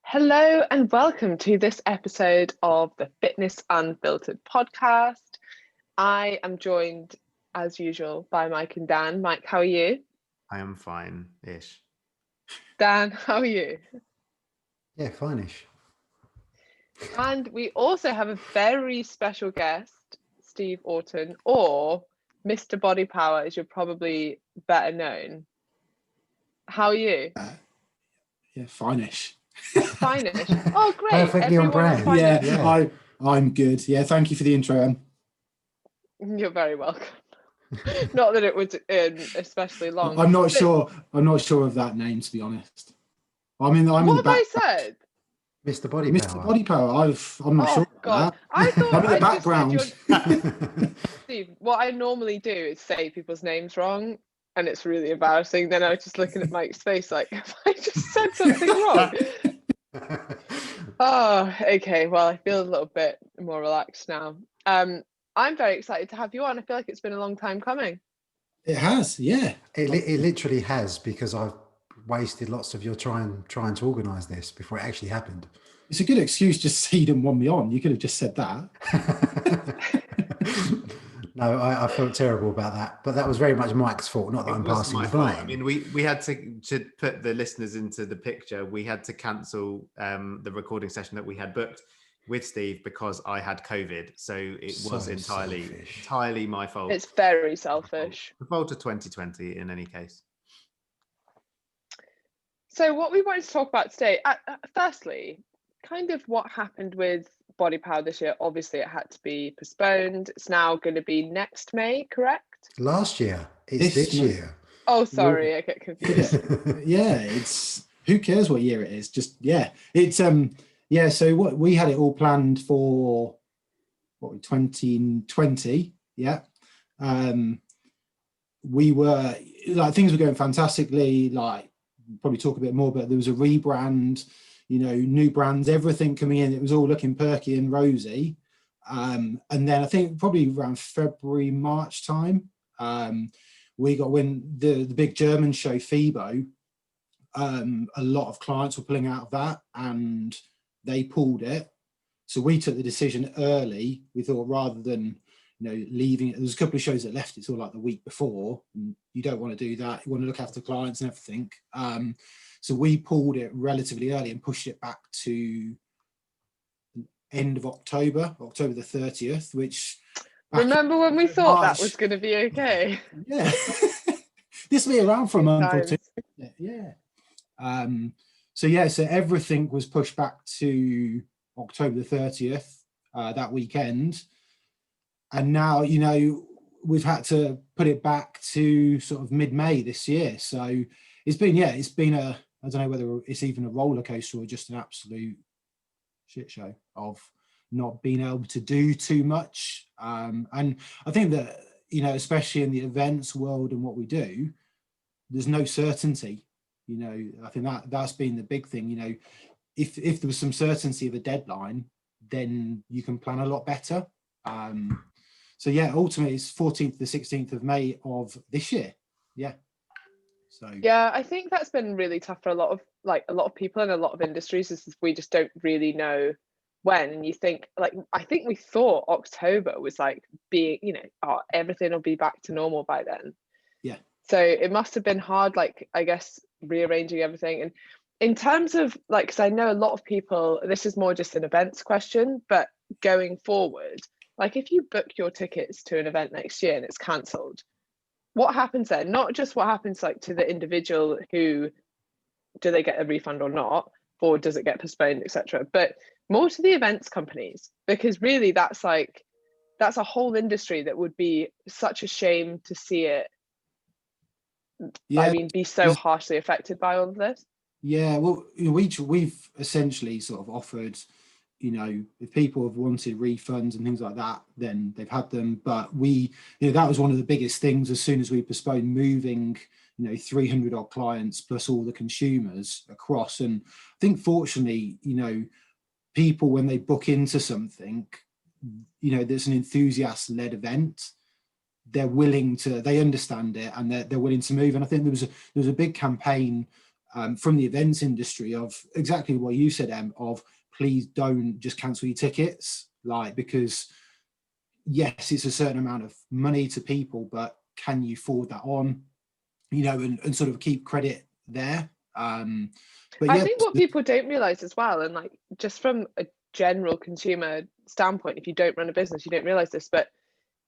Hello and welcome to this episode of the Fitness Unfiltered podcast. I am joined, as usual, by Mike and Dan. Mike, how are you? I am fine-ish. Dan, how are you? Yeah, fine-ish. And we also have a very special guest, Steve Orton, or Mr. Bodypower, as you're probably better known. How are you? Yeah, fine-ish. Fine-ish. Oh, great. Perfectly on Everyone is brand. fine-ish. Yeah. I'm good. Yeah, thank you for the intro. You're very welcome. Not that it was especially long. I'm not sure of that name, to be honest. I'm in the What have I background. said? Mr. Bodypower. Mr. Bodypower. I'm not sure about God. that. I thought I'm in the I just said background. Steve, what I normally do is say people's names wrong, and it's really embarrassing. Then I was just looking at Mike's face like, have I just said something wrong? Oh, okay. Well, I feel a little bit more relaxed now. I'm very excited to have you on. I feel like it's been a long time coming. It has, yeah. It literally has, because I've wasted lots of your trying to organise this before it actually happened. It's a good excuse just to say you didn't want me on. You could have just said that. No, I felt terrible about that, but that was very much Mike's fault, not that I'm passing the blame. I mean, we had to put the listeners into the picture. We had to cancel the recording session that we had booked with Steve because I had COVID. So it was entirely my fault. It's very selfish. The fault of 2020 in any case. So what we wanted to talk about today, firstly, kind of what happened with Bodypower this year. Obviously, it had to be postponed. It's now going to be next May, correct? Last year. It's this year. Oh, sorry, I get confused. Yeah, it's who cares what year it is? Just it's yeah. So what we had it all planned for 2020. Yeah, we were like things were going fantastically. Like probably talk a bit more, but there was a rebrand. New brands, everything coming in. It was all looking perky and rosy. And then I think probably around February, March time, we got the big German show FIBO. A lot of clients were pulling out of that and they pulled it. So we took the decision early. We thought rather than leaving it, there's a couple of shows that left it all like the week before. And you don't want to do that. You want to look after clients and everything. So we pulled it relatively early and pushed it back to end of October the 30th, which... Remember when we thought March, that was going to be okay? Yeah. This will be around for a month or two. Yeah. So everything was pushed back to October the 30th, that weekend. And now, we've had to put it back to sort of mid-May this year. So it's been I don't know whether it's even a roller coaster or just an absolute shit show of not being able to do too much. And I think that, especially in the events world and what we do, there's no certainty. I think that's been the big thing. If there was some certainty of a deadline, then you can plan a lot better. So yeah, ultimately it's 14th to 16th of May of this year. Yeah. So yeah, I think that's been really tough for a lot of people in a lot of industries. Is we just don't really know when. And you think I think we thought October was being, everything will be back to normal by then. Yeah. So it must have been hard, I guess, rearranging everything. And in terms of because I know a lot of people, this is more just an events question, but going forward, if you book your tickets to an event next year and it's cancelled, what happens then? Not just what happens to the individual who, do they get a refund or not, or does it get postponed, etc. But more to the events companies, because really that's a whole industry that would be such a shame to see it. Yeah, be so harshly affected by all of this. Yeah, well, we've essentially sort of offered, if people have wanted refunds and things like that, then they've had them. But that was one of the biggest things as soon as we postponed moving, 300 odd clients plus all the consumers across. And I think fortunately, people, when they book into something, there's an enthusiast-led event, they understand it and they're willing to move. And I think there was a big campaign from the events industry of exactly what you said, Em, of please don't just cancel your tickets, like, because yes, it's a certain amount of money to people, but can you forward that on, you know, and sort of keep credit there. But I yeah, think what people don't realize as well, and like just from a general consumer standpoint, if you don't run a business, you don't realize this, but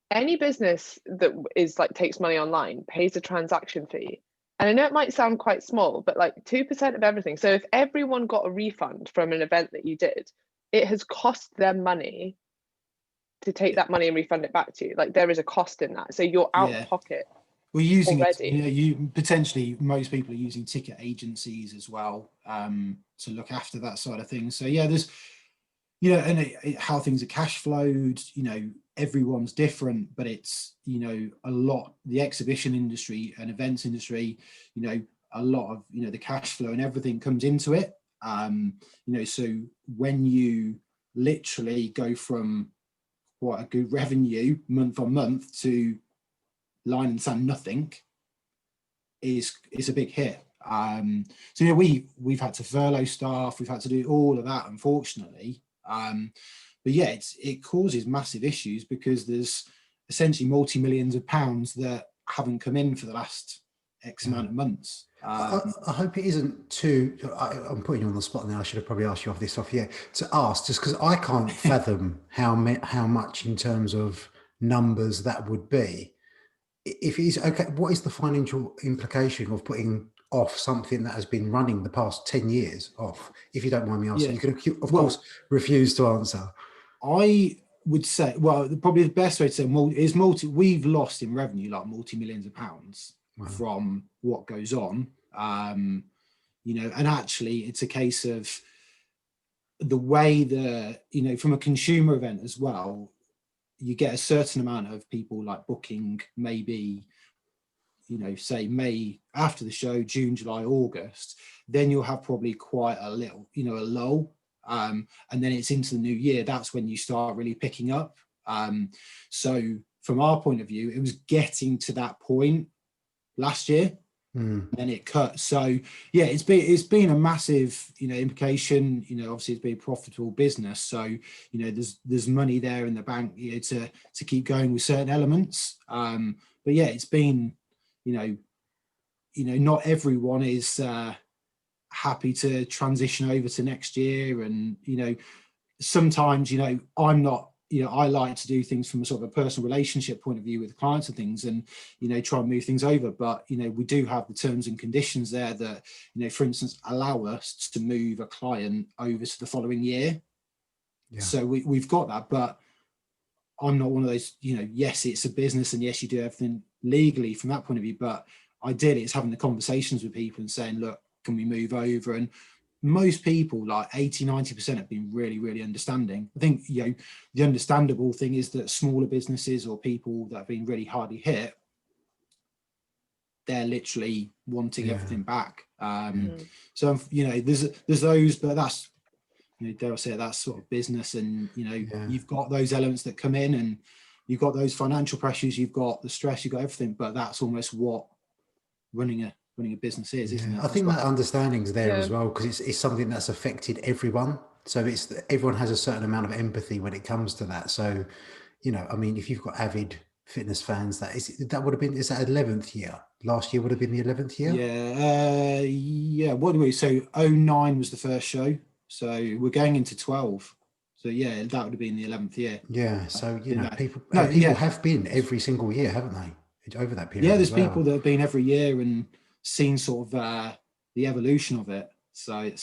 any business that is like takes money online pays a transaction fee. And I know it might sound quite small, but like 2% of everything. So if everyone got a refund from an event that you did, it has cost them money to take that money and refund it back to you. Like there is a cost in that. So you're out of pocket. We're using already. it, you know, you potentially, most people are using ticket agencies as well, to look after that side of things. So yeah, there's, you know, and how things are cash flowed, you know, everyone's different, but it's, you know, a lot, the exhibition industry and events industry, you know, a lot of, you know, the cash flow and everything comes into it. You know, so when you literally go from quite a good revenue month on month to line and sand nothing is a big hit. So yeah, we've had to furlough staff, we've had to do all of that, unfortunately. But yeah, it causes massive issues because there's essentially multi-millions of pounds that haven't come in for the last X amount of months. I hope it isn't too. I'm putting you on the spot now. I should have probably asked you off here to ask, just because I can't fathom how much in terms of numbers that would be. If it's okay, what is the financial implication of putting off something that has been running the past 10 years off? If you don't mind me asking, you can of course refuse to answer. I would say, well, probably the best way to say is we've lost in revenue like multi-millions of pounds from what goes on. You know, and actually it's a case of the way you know, from a consumer event as well, you get a certain amount of people like booking maybe, you know, say May after the show, June, July, August, then you'll have probably quite a little, you know, a lull. And then it's into the new year. That's when you start really picking up. So from our point of view, it was getting to that point last year. And then it cut. So yeah, it's been a massive, you know, implication. You know, obviously it's been a profitable business, so you know there's money there in the bank, you know, to keep going with certain elements. But yeah, it's been, you know, not everyone is happy to transition over to next year, and you know, sometimes, you know, I'm not. You know, I like to do things from a sort of a personal relationship point of view with clients and things, and you know, try and move things over. But you know, we do have the terms and conditions there that, you know, for instance, allow us to move a client over to the following year. So we've got that, but I'm not one of those. You know, yes, it's a business, and yes, you do everything legally from that point of view. But ideally, it's having the conversations with people and saying, look, can we move over? And most people, like 80-90%, have been really, really understanding. I think, you know, the understandable thing is that smaller businesses or people that have been really hardly hit, they're literally wanting everything back. So, you know, there's those, but that's, you know, dare I say, that's sort of business, and you know, you've got those elements that come in, and you've got those financial pressures, you've got the stress, you've got everything. But that's almost what running a business is, isn't it? I think that understanding's there as well, because it's something that's affected everyone. So everyone has a certain amount of empathy when it comes to that. So, you know, I mean, if you've got avid fitness fans, that would have been, is that 11th year? Last year would have been the 11th year? Yeah. What do we, so 09 was the first show. So we're going into 12. So yeah, that would have been the 11th year. Yeah. So, you know, people have been every single year, haven't they? Over that period. Yeah, there's people that have been every year and seen sort of the evolution of it. So it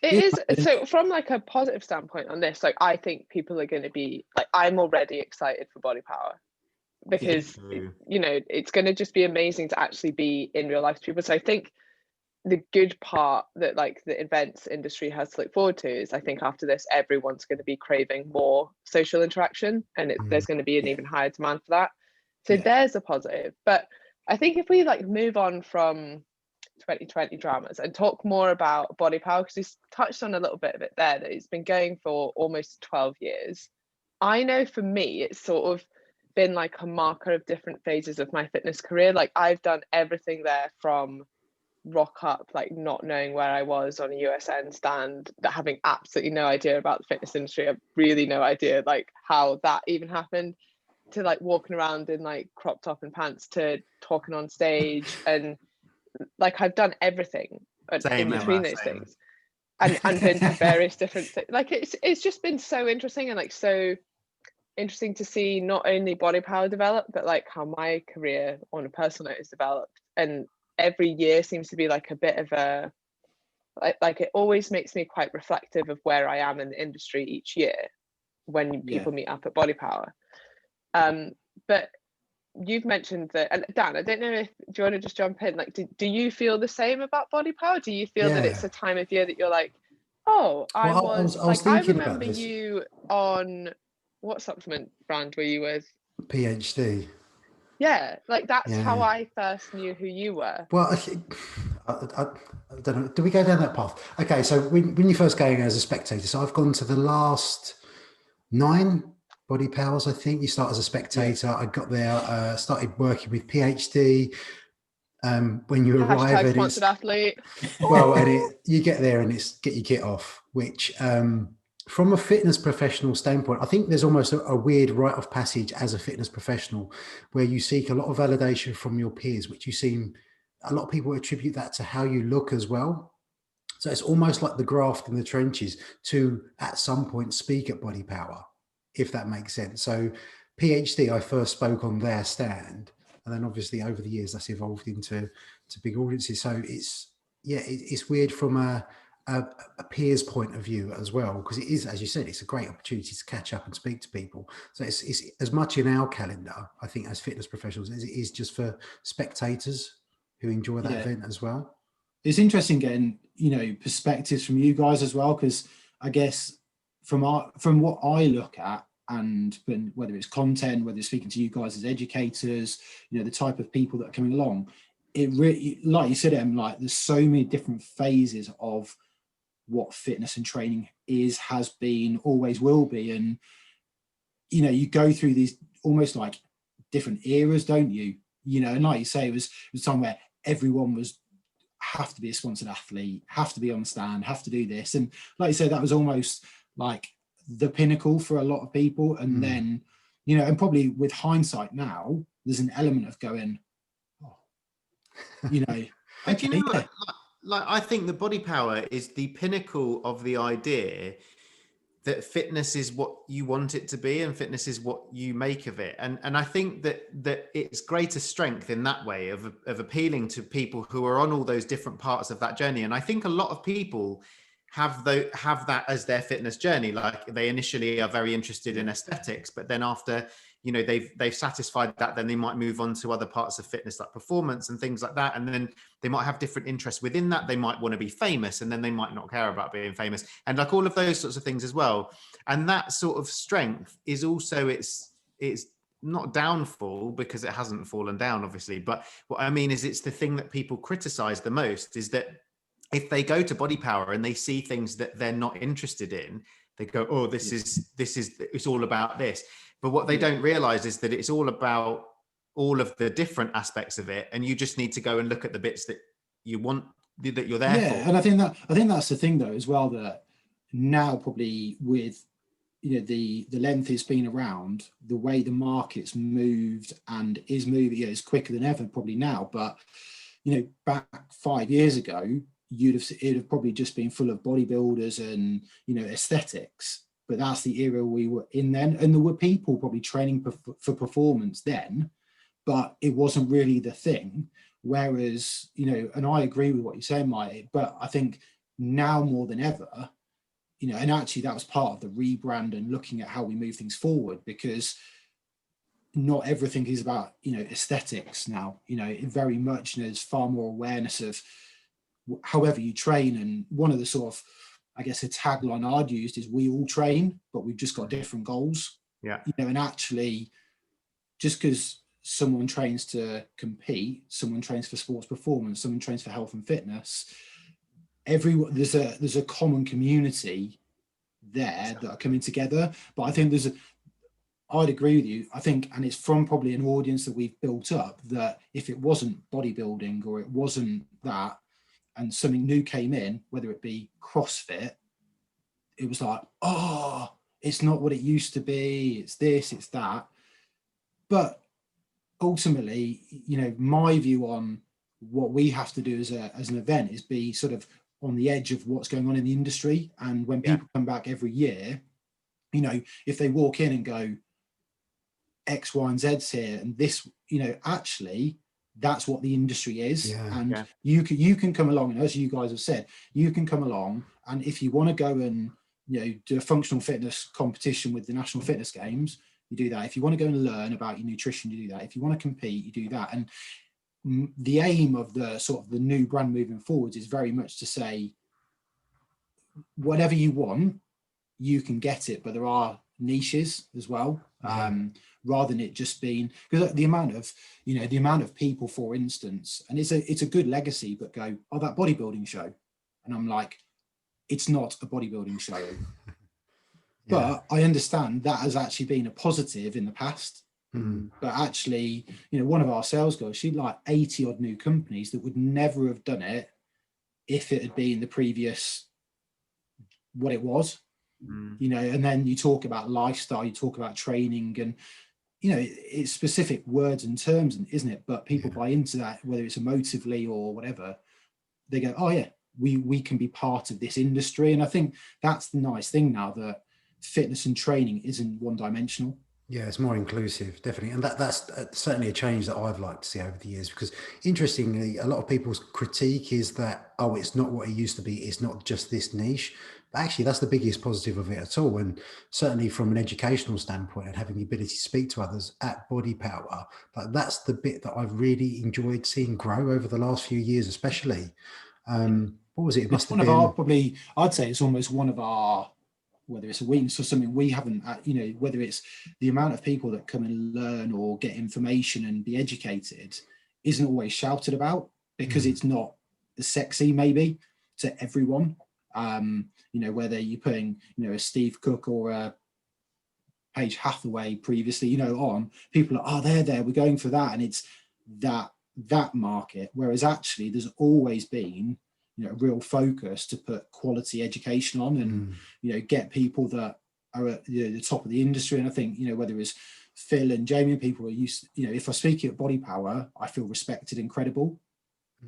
is. So from like a positive standpoint on this, like I think people are going to be like, I'm already excited for Bodypower, because you know, it's going to just be amazing to actually be in real life to people. So I think the good part that like the events industry has to look forward to is, I think after this, everyone's going to be craving more social interaction, and there's going to be an even higher demand for that. So there's a positive. But I think if we like move on from 2020 dramas and talk more about Bodypower, because we touched on a little bit of it there, that it's been going for almost 12 years. I know for me, it's sort of been like a marker of different phases of my fitness career. Like I've done everything there from rock up like not knowing where I was on a USN stand, that having absolutely no idea about the fitness industry, I've really no idea like how that even happened, to like walking around in like crop top and pants, to talking on stage, and like I've done everything in between those things, and been to various different things. Like it's just been so interesting, and like so interesting to see not only body power develop, but like how my career on a personal note has developed. And every year seems to be like a bit of a like it always makes me quite reflective of where I am in the industry each year when people meet up at Body Power. But you've mentioned that, and Dan, I don't know if, do you want to just jump in, like do you feel the same about Body Power? Do you feel that it's a time of year that you're like, oh, I was I remember you on, what supplement brand were you with? PhD. Yeah, like that's how I first knew who you were. Well, I don't know. Do we go down that path? Okay, so when you first going as a spectator, so I've gone to the last 9 Body Powers, I think. You start as a spectator. I got there, started working with PhD. When you arrive, and sponsored athlete. Well, and you get there and it's get your kit off, which from a fitness professional standpoint, I think there's almost a weird rite of passage as a fitness professional where you seek a lot of validation from your peers, which you seem, a lot of people attribute that to how you look as well. So it's almost like the graft in the trenches to at some point speak at Body Power, if that makes sense. So PhD, I first spoke on their stand, and then obviously over the years that's evolved into big audiences. So it's weird from a peer's point of view as well, because it is, as you said, it's a great opportunity to catch up and speak to people. So it's as much in our calendar, I think, as fitness professionals as it is just for spectators who enjoy that event as well. It's interesting getting, perspectives from you guys as well, because I guess from what I look at, and whether it's content, whether it's speaking to you guys as educators, the type of people that are coming along, it really, like you said, Em, like there's so many different phases of what fitness and training is, has been, always will be. And, you go through these almost like different eras, don't you? And like you say, it was a time where everyone was, have to be a sponsored athlete, have to be on the stand, have to do this. And like you said, that was almost like the pinnacle for a lot of people. And then, and probably with hindsight now, there's an element of going, But like I think the Body Power is the pinnacle of the idea that fitness is what you want it to be, and fitness is what you make of it. And I think that it's greater strength in that way of appealing to people who are on all those different parts of that journey. And I think a lot of people have that as their fitness journey. Like they initially are very interested in aesthetics, but then after they've satisfied that, then they might move on to other parts of fitness like performance and things like that. And then they might have different interests within that. They might want to be famous, and then they might not care about being famous, and like all of those sorts of things as well. And that sort of strength is also it's not downfall, because it hasn't fallen down, obviously. But what I mean is, it's the thing that people criticize the most, is that if they go to Body Power and they see things that they're not interested in, they go, oh, this is it's all about this. But what they don't realize is that it's all about all of the different aspects of it, and you just need to go and look at the bits that you want, that you're there for. And I think that's the thing though as well, that now probably with the length it's been around, the way the market's moved and is moving, is quicker than ever probably now. But back 5 years ago, it'd have probably just been full of bodybuilders and aesthetics. But that's the era we were in then, and there were people probably training for performance then, but it wasn't really the thing. Whereas and I agree with what you're saying, Mike, but I think now more than ever, and actually that was part of the rebrand and looking at how we move things forward, because not everything is about aesthetics now. Very much there's far more awareness of however you train. And one of the sort of, I guess, a tagline I'd used is, we all train, but we've just got different goals. And actually, just because someone trains to compete, someone trains for sports performance, someone trains for health and fitness, there's a common community there that are coming together. But I think I'd agree with you. I think, and it's from probably an audience that we've built up, that if it wasn't bodybuilding or it wasn't that, and something new came in, whether it be CrossFit, it was like, oh, it's not what it used to be. It's this, it's that. But ultimately, you know, my view on what we have to do as an event is be sort of on the edge of what's going on in the industry. And when people come back every year, you know, if they walk in and go, X, Y, and Z's here, and this, you know, actually, that's what the industry is. And you can come along, and as you guys have said, you can come along, and if you want to go and, you know, do a functional fitness competition with the National Fitness Games, you do that. If you want to go and learn about your nutrition, you do that. If you want to compete, you do that. And the aim of the sort of the new brand moving forwards is very much to say, whatever you want, you can get it, but there are niches as well. Rather than it just being, because the amount of, you know, the amount of people, for instance, and it's a good legacy, but go, oh, that bodybuilding show, and I'm like, it's not a bodybuilding show. But I understand that has actually been a positive in the past. But actually, you know, one of our sales guys, she'd like 80 odd new companies that would never have done it if it had been the previous, what it was. You know, and then you talk about lifestyle, you talk about training, and, you know, it's specific words and terms, isn't it? But people buy into that, whether it's emotively or whatever. They go, oh yeah, we can be part of this industry. And I think that's the nice thing now, that fitness and training isn't one dimensional. Yeah, it's more inclusive, definitely. And that's certainly a change that I've liked to see over the years, because interestingly, a lot of people's critique is that, oh, it's not what it used to be. It's not just this niche. But actually, that's the biggest positive of it at all. And certainly from an educational standpoint and having the ability to speak to others at Bodypower, like that's the bit that I've really enjoyed seeing grow over the last few years, especially. What was it? It must have been one of our, probably, I'd say it's almost one of our, whether it's a weakness or something we haven't, you know, whether it's the amount of people that come and learn or get information and be educated isn't always shouted about, because it's not as sexy maybe to everyone. You know, whether you're putting, you know, a Steve Cook or a Paige Hathaway previously, you know, on, people are, oh, they're there, we're going for that. And it's that market. Whereas actually there's always been, you know, a real focus to put quality education on and, you know, get people that are at the top of the industry. And I think, you know, whether it's Phil and Jamie and people are used, you know, if I speak at Bodypower, I feel respected and credible,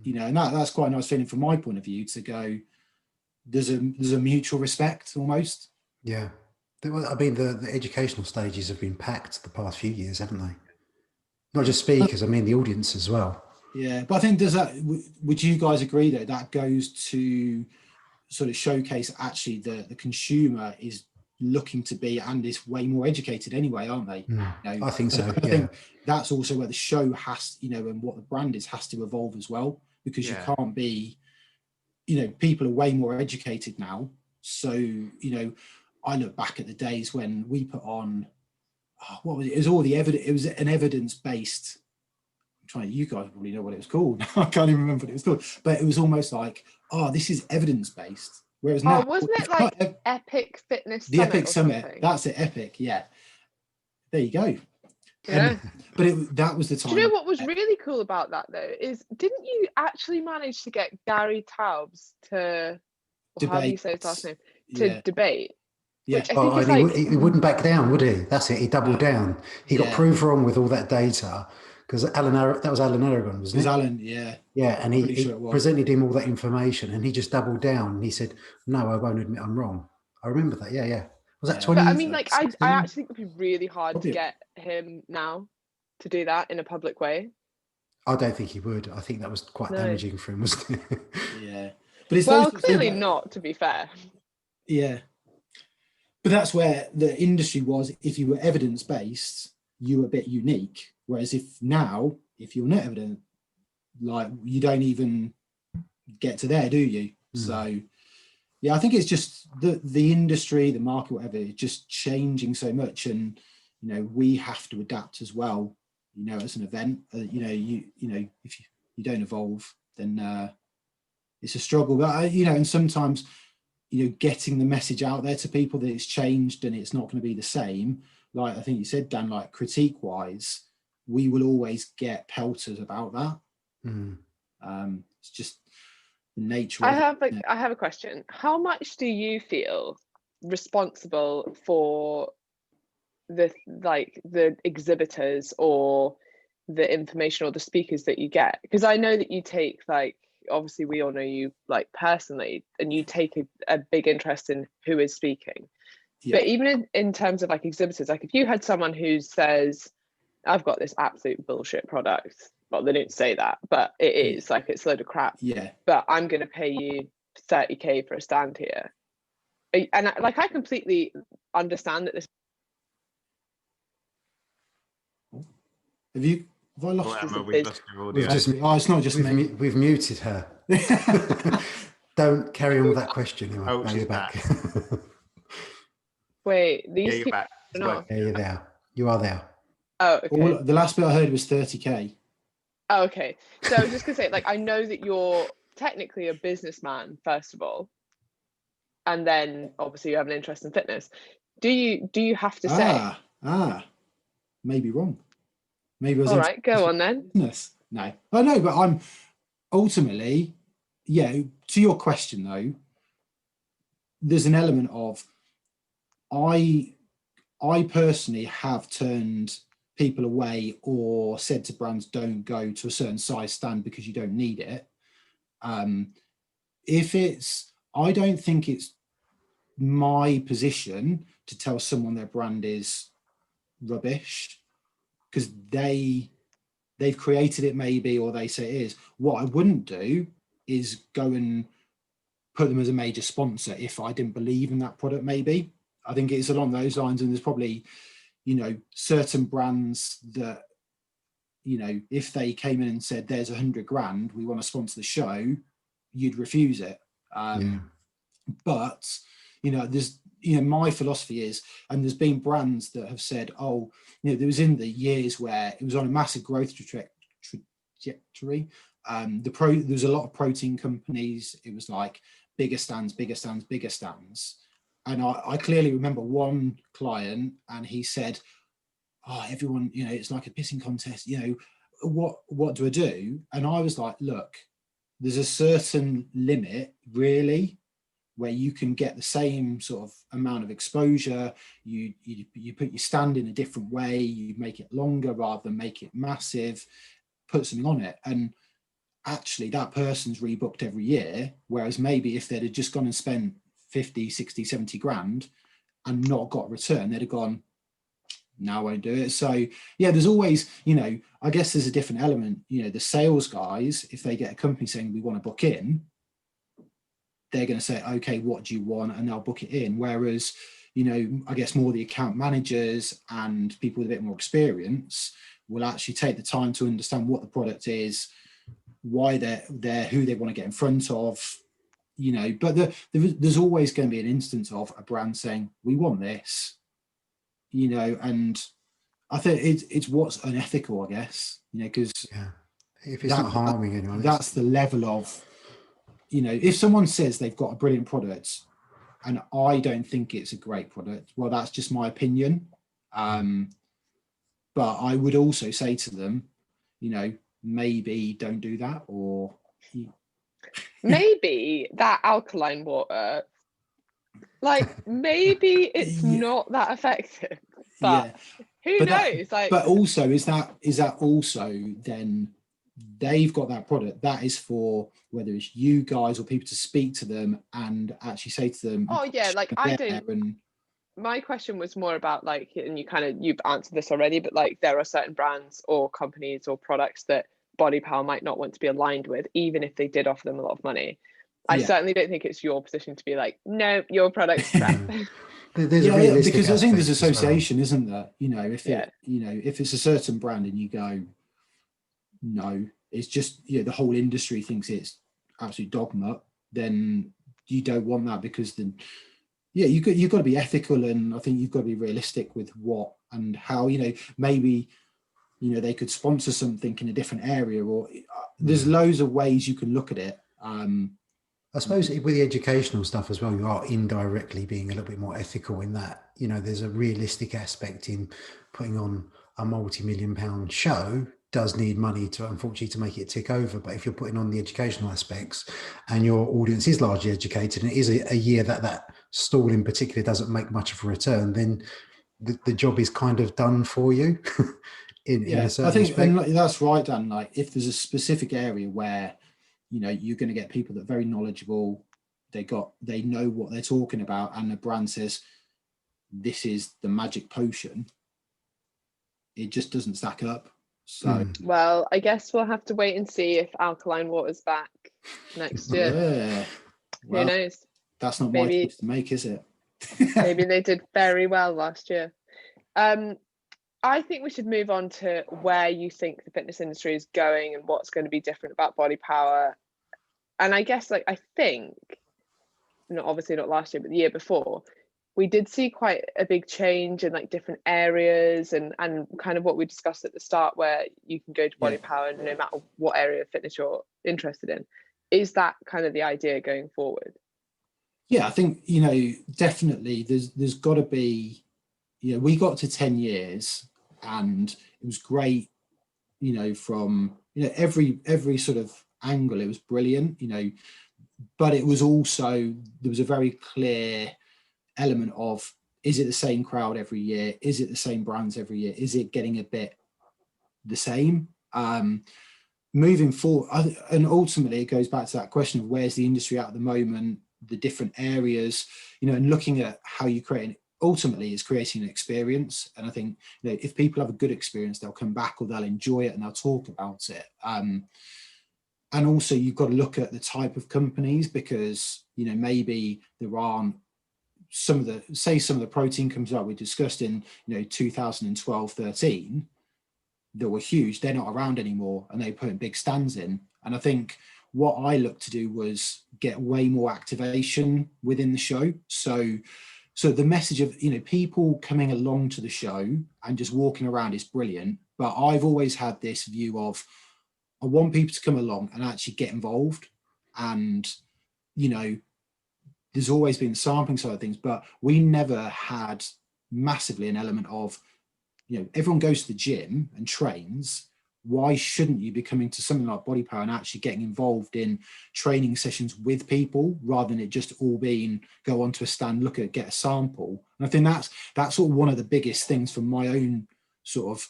you know, and that's quite a nice feeling from my point of view, to go, there's a mutual respect almost. Yeah. I mean, the educational stages have been packed the past few years, haven't they? Not just speakers, I mean the audience as well. Yeah, but I think, would you guys agree though, that goes to sort of showcase actually the consumer is looking to be, and is way more educated anyway, aren't they? You know, I think so. I think that's also where the show has, you know, and what the brand is has to evolve as well, because you can't be, you know, people are way more educated now. So, you know, I look back at the days when we put on, what was it? It was all the evidence. It was an evidence-based. I'm trying. You guys probably know what it was called. I can't even remember what it was called. But it was almost like, oh, this is evidence-based. Whereas now, wasn't it like Epic Fitness? The Epic Summit. Something? That's it. Epic. Yeah. There you go. Yeah. But that was the time. Do you know what was really cool about that though? Is didn't you actually manage to get Gary Taubes to, how do you say his last name, to debate? Yeah. Which I think is and like, he wouldn't back down, would he? That's it. He doubled down. He got proved wrong with all that data, because that was Alan Aragon, wasn't it? It was Alan, yeah. Yeah, and he presented him all that information, and he just doubled down. And he said, "No, I won't admit I'm wrong." I remember that. Yeah. Was that 20? But I mean, like, I actually think it'd be really hard to get him now to do that in a public way. I don't think he would. I think that was quite damaging for him, wasn't it? Yeah. But it's clearly not, to be fair. Yeah. But that's where the industry was. If you were evidence-based, you were a bit unique. Whereas if you're not evident, like, you don't even get to there, do you? So, yeah, I think it's just the industry, the market, whatever, it's just changing so much. And, you know, we have to adapt as well, you know, as an event. You know, if you don't evolve, then it's a struggle. But, you know, and sometimes, you know, getting the message out there to people that it's changed and it's not going to be the same. Like I think you said, Dan, like critique wise, we will always get pelters about that. It's just, nature I of it. have a question. How much do you feel responsible for the exhibitors or the information or the speakers that you get? Because I know that you take, like, obviously we all know you like personally, and you take a big interest in who is speaking. Yeah. But even in terms of like exhibitors, like if you had someone who says, I've got this absolute bullshit product, well, they don't say that, but it is like, it's a load of crap, Yeah. but I'm going to pay you 30k for a stand here. And I completely understand that this. Have I lost? Oh, Emma, is we've lost your audio. It's not just me. We've muted her. Don't carry on with that question. Emma. Oh, Now she's you're back. Wait, these Yeah, you're people back. It's are not. working. Yeah, you're there. You are there. Oh, okay. The last bit I heard was 30k. Oh, okay. So I was just gonna say, like, I know that you're technically a businessman, first of all, and then obviously you have an interest in fitness. Do you have to say? Maybe wrong. Maybe I was All right, go on then. business. No, I know, but I'm ultimately, yeah. To your question though, there's an element of I personally have turned people away or said to brands, don't go to a certain size stand because you don't need it. I don't think it's my position to tell someone their brand is rubbish because they've created it maybe, or they say it is. What I wouldn't do is go and put them as a major sponsor if I didn't believe in that product. Maybe I think it's along those lines, and there's probably, certain brands that, if they came in and said there's 100 grand, we want to sponsor the show, you'd refuse it. But there's my philosophy is, and there's been brands that have said, there was in the years where it was on a massive growth trajectory. There was a lot of protein companies. It was like bigger stands, and I clearly remember one client, and he said, everyone, it's like a pissing contest, what do I do? And I was like, look, there's a certain limit really where you can get the same sort of amount of exposure. You put your stand in a different way, you make it longer rather than make it massive, put something on it. And actually that person's rebooked every year, whereas maybe if they'd have just gone and spent 50, 60, 70 grand and not got a return, they'd have gone, no, I won't do it. So yeah, there's always, I guess there's a different element. The sales guys, if they get a company saying we want to book in, they're going to say, okay, what do you want? And they'll book it in. Whereas, I guess more the account managers and people with a bit more experience will actually take the time to understand what the product is, why they're there, who they want to get in front of, but there's always going to be an instance of a brand saying, we want this, and I think it's what's unethical, I guess, because if it's not harming anyone, that's the level of, if someone says they've got a brilliant product and I don't think it's a great product, well, that's just my opinion. But I would also say to them, maybe don't do that, or maybe that alkaline water, like maybe it's not that effective, but who knows? But also is that also then they've got that product that is for whether it's you guys or people to speak to them and actually say to them, my question was more about like, and you've answered this already, but like there are certain brands or companies or products that Bodypower might not want to be aligned with, even if they did offer them a lot of money. I certainly don't think it's your position to be like, no, your product's crap. Because I think there's association, isn't there? If it's a certain brand and you go, no, it's just the whole industry thinks it's absolute dogma, then you don't want that, because then you've got to be ethical, and I think you've got to be realistic with what and how. Maybe they could sponsor something in a different area, or there's loads of ways you can look at it. I suppose with the educational stuff as well, you are indirectly being a little bit more ethical in that, there's a realistic aspect in putting on a multi-million-pound show does need money to, unfortunately, to make it tick over. But if you're putting on the educational aspects and your audience is largely educated, and it is a year that stall in particular doesn't make much of a return, then the job is kind of done for you. in a certain I think, respect. and that's right, Dan. Like, if there's a specific area where, you know, you're going to get people that are very knowledgeable, they know what they're talking about, and the brand says this is the magic potion, it just doesn't stack up. So well, I guess we'll have to wait and see if alkaline water's back next year. yeah, well, who knows? That's not my choice to make, is it? Maybe they did very well last year. I think we should move on to where you think the fitness industry is going and what's going to be different about body power. And I guess, like, I think, obviously not last year, but the year before, we did see quite a big change in like different areas and kind of what we discussed at the start, where you can go to body power no matter what area of fitness you're interested in. Is that kind of the idea going forward? Yeah, I think, you know, definitely there's got to be, you know, we got to 10 years and it was great, you know, from, you know, every sort of angle, it was brilliant, you know, but it was also, there was a very clear element of, is it the same crowd every year? Is it the same brands every year? Is it getting a bit the same? Moving forward, and ultimately it goes back to that question of where's the industry at the moment, the different areas, you know, and looking at how you create, ultimately is creating an experience. And I think, you know, if people have a good experience, they'll come back or they'll enjoy it and they'll talk about it. And also you've got to look at the type of companies, because, you know, maybe there aren't some of the protein companies that we discussed in, you know, 2012, 13, that were huge, they're not around anymore, and they put big stands in. And I think what I looked to do was get way more activation within the show. So the message of, you know, people coming along to the show and just walking around is brilliant. But I've always had this view of, I want people to come along and actually get involved. And, you know, there's always been the sampling side of things, but we never had massively an element of, you know, everyone goes to the gym and trains. Why shouldn't you be coming to something like Body Power and actually getting involved in training sessions with people, rather than it just all being go onto a stand, look at, get a sample? And I think that's sort of one of the biggest things from my own sort of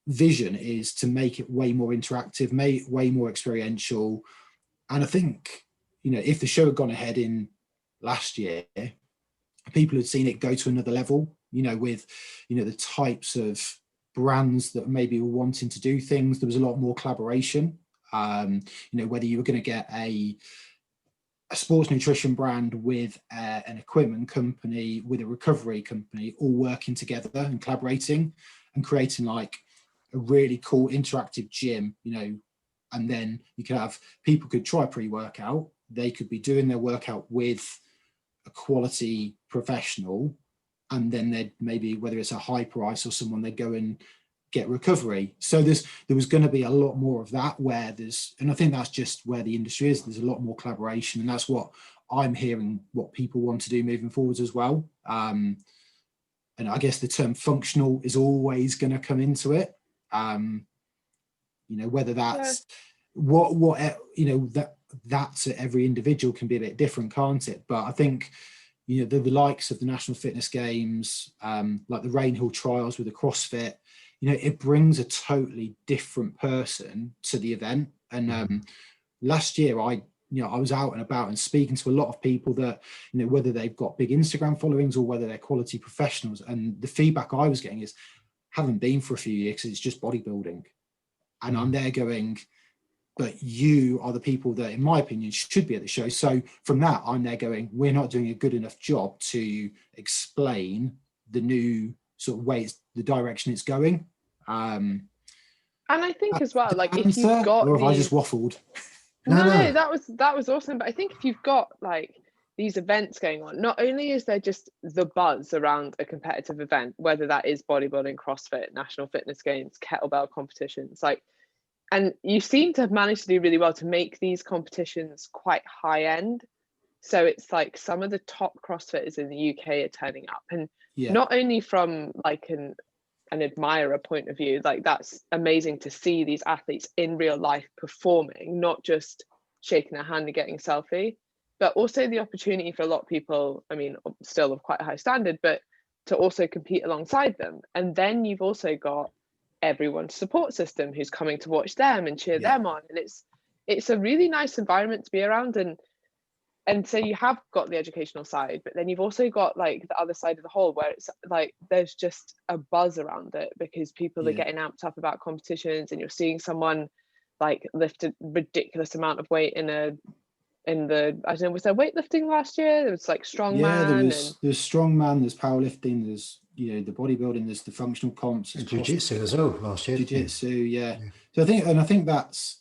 vision, is to make it way more interactive, way more experiential. And I think, you know, if the show had gone ahead in last year, people had seen it go to another level, you know, with, you know, the types of brands that maybe were wanting to do things. There was a lot more collaboration, you know, whether you were going to get a sports nutrition brand with an equipment company, with a recovery company, all working together and collaborating and creating like a really cool interactive gym, you know. And then you could have people could try pre-workout, they could be doing their workout with a quality professional, and then they'd maybe, whether it's a high price or someone, they'd go and get recovery. So there was going to be a lot more of that, where and I think that's just where the industry is. There's a lot more collaboration, and that's what I'm hearing what people want to do moving forwards as well. And I guess the term functional is always going to come into it. You know, whether that's what you know, that's every individual can be a bit different, can't it? But I think, you know, the likes of the National Fitness Games, like the Rainhill Trials with the CrossFit, you know, it brings a totally different person to the event. And last year, I was out and about and speaking to a lot of people that, you know, whether they've got big Instagram followings or whether they're quality professionals. And the feedback I was getting is, haven't been for a few years because it's just bodybuilding. And I'm there going, but you are the people that, in my opinion, should be at the show. So from that, I'm there going, we're not doing a good enough job to explain the new sort of way the direction it's going. And I think as well, like, if you've got, or have I just waffled? No, that was awesome. But I think if you've got like these events going on, not only is there just the buzz around a competitive event, whether that is bodybuilding, CrossFit, National Fitness Games, kettlebell competitions, like, and you seem to have managed to do really well to make these competitions quite high end. So it's like some of the top CrossFitters in the UK are turning up, and not only from like an an admirer point of view, like that's amazing to see these athletes in real life performing, not just shaking their hand and getting a selfie, but also the opportunity for a lot of people, I mean, still of quite a high standard, but to also compete alongside them. And then you've also got everyone's support system who's coming to watch them and cheer them on. And it's a really nice environment to be around. And so you have got the educational side, but then you've also got like the other side of the whole, where it's like there's just a buzz around it because people are getting amped up about competitions, and you're seeing someone like lift a ridiculous amount of weight in the, I don't know, was there weightlifting last year? There was like strongman. There's strongman, there's powerlifting, there's the bodybuilding, there's the functional comps, and jiu-jitsu as well last year. Jiu-jitsu, yeah. So I think that's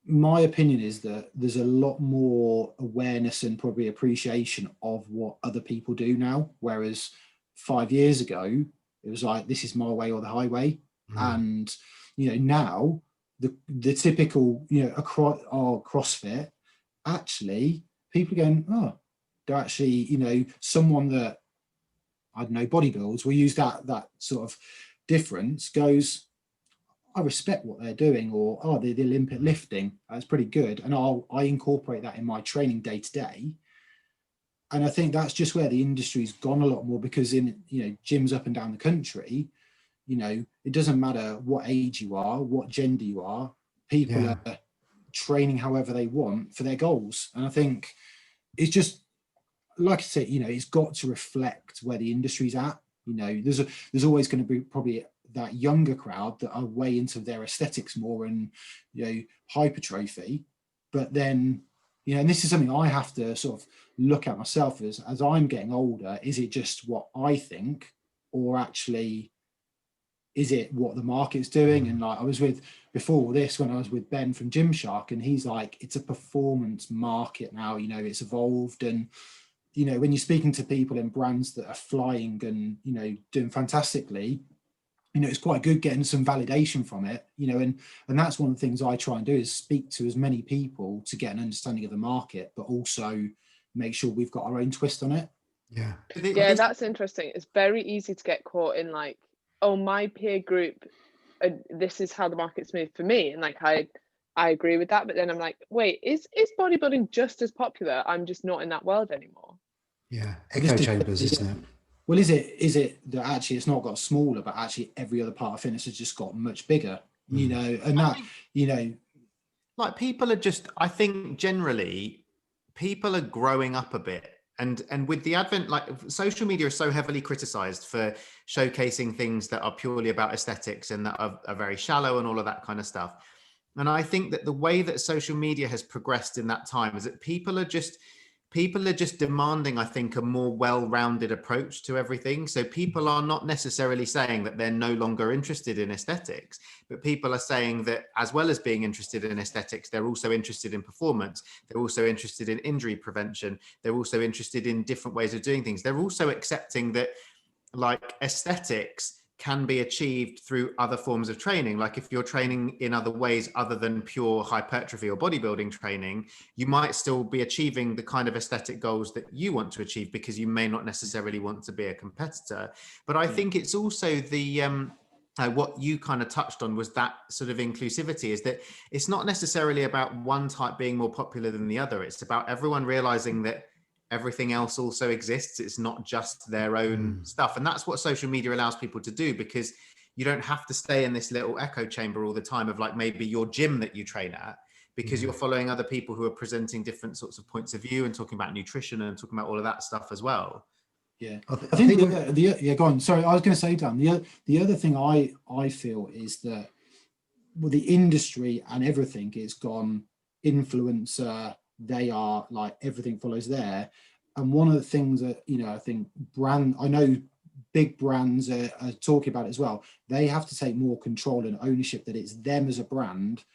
my opinion, is that there's a lot more awareness and probably appreciation of what other people do now, whereas 5 years ago it was like, this is my way or the highway. And now the typical across our CrossFit, actually people are going, oh, they're actually someone that, I don't know, bodybuilds, we'll use that sort of difference, goes, I respect what they're doing, or the Olympic lifting, that's pretty good, and I incorporate that in my training day to day. And I think that's just where the industry's gone a lot more, because in gyms up and down the country, it doesn't matter what age you are, what gender you are, people are training however they want for their goals. And I think it's just, like I said, it's got to reflect where the industry's at. There's always going to be probably that younger crowd that are way into their aesthetics more and hypertrophy, but then and this is something I have to sort of look at myself as I'm getting older. Is it just what I think, or actually is it what the market's doing? And like I was with before this, when I was with Ben from Gymshark, and he's like, it's a performance market now, it's evolved. And when you're speaking to people in brands that are flying and doing fantastically, it's quite good getting some validation from it, and that's one of the things I try and do, is speak to as many people to get an understanding of the market, but also make sure we've got our own twist on it. Yeah, that's interesting. It's very easy to get caught in like, oh, my peer group, this is how the market's moved for me, and like I agree with that, but then I'm like, wait, is bodybuilding just as popular? I'm just not in that world anymore. Echo chambers, isn't it? Well, is it that actually it's not got smaller, but actually every other part of fitness has just got much bigger, and that, like people are just, I think generally people are growing up a bit. And with the advent, like social media is so heavily criticized for showcasing things that are purely about aesthetics and that are very shallow and all of that kind of stuff. And I think that the way that social media has progressed in that time is that people are just demanding, I think, a more well-rounded approach to everything. So people are not necessarily saying that they're no longer interested in aesthetics, but people are saying that as well as being interested in aesthetics, they're also interested in performance. They're also interested in injury prevention. They're also interested in different ways of doing things. They're also accepting that like aesthetics can be achieved through other forms of training. Like if you're training in other ways other than pure hypertrophy or bodybuilding training, you might still be achieving the kind of aesthetic goals that you want to achieve, because you may not necessarily want to be a competitor. But I think it's also the what you kind of touched on was that sort of inclusivity, is that it's not necessarily about one type being more popular than the other. It's about everyone realizing that everything else also exists. It's not just their own stuff. And that's what social media allows people to do, because you don't have to stay in this little echo chamber all the time of like maybe your gym that you train at, because you're following other people who are presenting different sorts of points of view and talking about nutrition and talking about all of that stuff as well. Yeah, I think go on. Sorry, I was going to say, Dan, the other thing I feel is that with the industry and everything, it's gone influencer. They are like, everything follows there. And one of the things that, I think I know big brands are talking about it as well. They have to take more control and ownership, that it's them as a brand,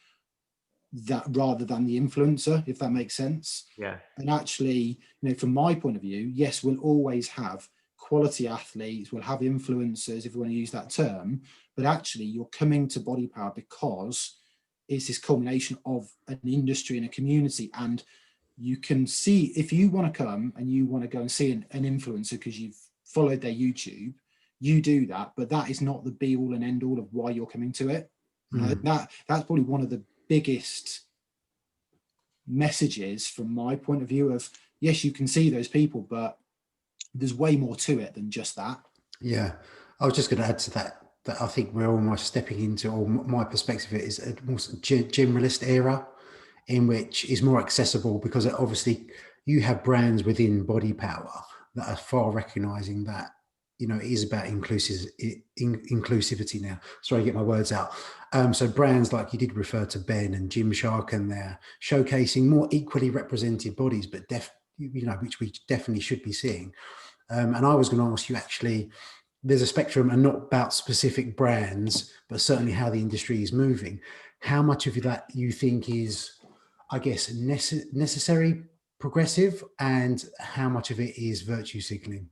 that rather than the influencer, if that makes sense. Yeah. And actually, from my point of view, yes, we'll always have quality athletes, we'll have influencers, if we want to use that term, but actually you're coming to Bodypower because it's this culmination of an industry and a community. And you can see, if you want to come and you want to go and see an influencer because you've followed their YouTube, you do that, but that is not the be all and end all of why you're coming to it. That's probably one of the biggest messages from my point of view of, yes, you can see those people, but there's way more to it than just that. Yeah, I was just going to add to that I think we're almost stepping into, or my perspective of it is a more generalist era in which is more accessible, because obviously you have brands within Body Power that are far recognizing that, you know, it is about inclusivity now. Sorry, get my words out. So brands like you did refer to Ben and Gymshark, and they're showcasing more equally represented bodies, but which we definitely should be seeing. And I was going to ask you, actually, there's a spectrum, and not about specific brands, but certainly how the industry is moving. How much of that you think is, I guess, necessary, progressive, and how much of it is virtue signaling?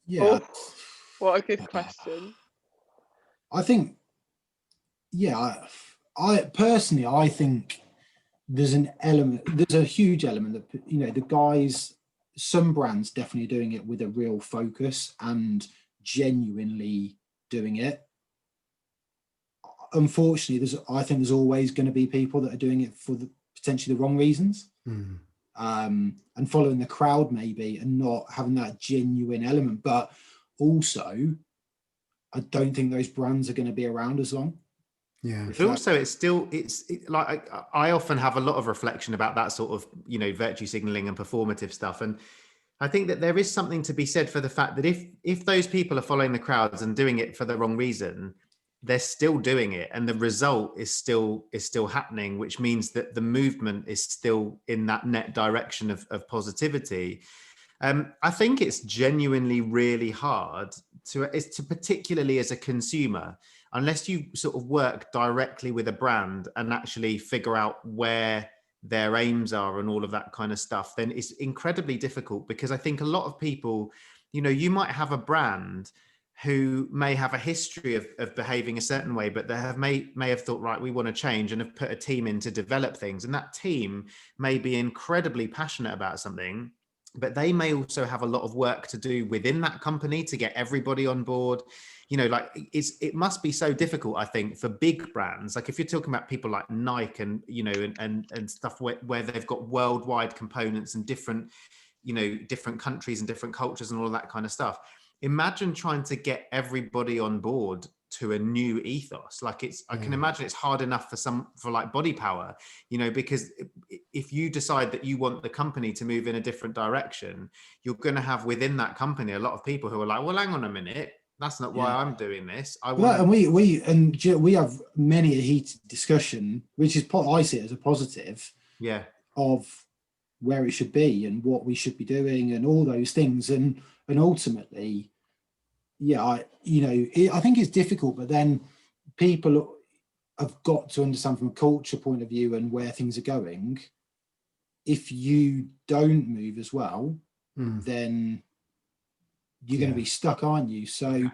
Yeah. What a good question. I think, I personally, I think there's a huge element that, you know, the guys, some brands definitely doing it with a real focus and genuinely doing it. Unfortunately, I think there's always going to be people that are doing it for potentially the wrong reasons, and following the crowd maybe, and not having that genuine element. But also, I don't think those brands are going to be around as long. Yeah. But also, it's like I often have a lot of reflection about that sort of, you know, virtue signaling and performative stuff. And I think that there is something to be said for the fact that if those people are following the crowds and doing it for the wrong reason, they're still doing it, and the result is still happening, which means that the movement is still in that net direction of positivity. I think it's genuinely really hard to particularly as a consumer, unless you sort of work directly with a brand and actually figure out where their aims are and all of that kind of stuff, then it's incredibly difficult. Because I think a lot of people, you know, you might have a brand who may have a history of behaving a certain way, but they may have thought, right, we want to change, and have put a team in to develop things. And that team may be incredibly passionate about something, but they may also have a lot of work to do within that company to get everybody on board. You know, like it must be so difficult, I think, for big brands. Like if you're talking about people like Nike and, you know, and stuff where they've got worldwide components and different, you know, different countries and different cultures and all of that kind of stuff. Imagine trying to get everybody on board to a new ethos. Like I can imagine it's hard enough for like Body Power, you know, because if you decide that you want the company to move in a different direction, you're going to have within that company a lot of people who are like, well, hang on a minute, that's not why I'm doing this. And we have many a heated discussion, which is I see it as a positive. Yeah. Of where it should be and what we should be doing and all those things, and ultimately, I think it's difficult, but then people have got to understand from a culture point of view and where things are going. If you don't move as well, then you're going to be stuck, aren't you? So,